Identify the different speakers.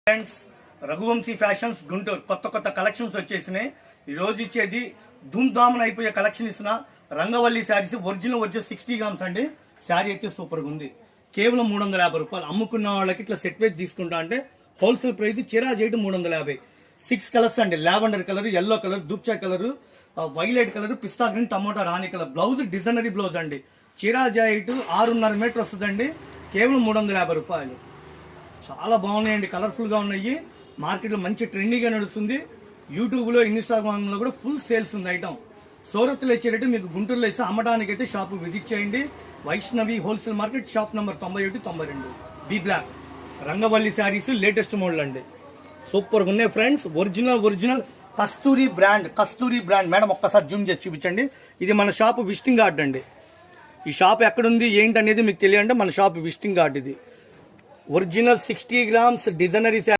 Speaker 1: Friends, Raghuvanshi fashions Guntur కొత్త collections వచ్చేసినాయి. ఈ రోజు ఇచ్చేది ధూమ్ధామన్ అయిపోయే కలెక్షన్ ఇస్తున్నా. రంగవల్లి శారీస్ ఒరిజినల్ 60 గ్రామ్స్ అండి. శారీ అయితే సూపర్ గా ఉంది. కేవలం 350 రూపాయలు. అమ్ముకున్న వాళ్ళకి ఇట్లా సెట్ వేసి తీసుకుంటా అంటే హోల్సేల్ ప్రైస్ చిరా చేయడం 350. 6 కలర్స్ అండి. లావెండర్ కలర్, ఎల్లో కలర్, దుప్చా కలర్, వైలెట్ కలర్, పిస్తా గ్రీన్, టమోటా రాణి కలర్. బ్లౌజ్ డిజైనరీ బ్లౌజ్ అండి. చిరా జాయిట్ 6.5 మీటర్ వస్తుందండి. కేవలం 350 రూపాయలు. చాలా బాగున్నాయండి, కలర్ఫుల్ గా ఉన్నాయి. మార్కెట్ లో మంచి ట్రెండింగ్ గా నడుస్తుంది. యూట్యూబ్ లో, ఇన్స్టాగ్రామ్ లో కూడా ఫుల్ సేల్స్ ఉంది ఐటమ్. సూరత్ లో ఇచ్చేటట్టు మీకు గుంటూరులో ఇస్తే అమ్మడానికి అయితే షాప్ విజిట్ చేయండి. Vaishnavi wholesale market, shop number 9192, B block. Rangavalli sarees latest model అండి. సూపర్ గా ఉన్నాయి friends. Original Kasturi brand. Madam ఒక్కసారి జూమ్ చేసి చూపించండి. ఇది మన షాప్ విజిటింగ్ కార్డ్ అండి. ఈ షాప్ ఎక్కడుంది ఏంటి అనేది మీకు తెలియాలంటే మన షాప్ విజిటింగ్ కార్డ్ ఇది. Original 60 grams designery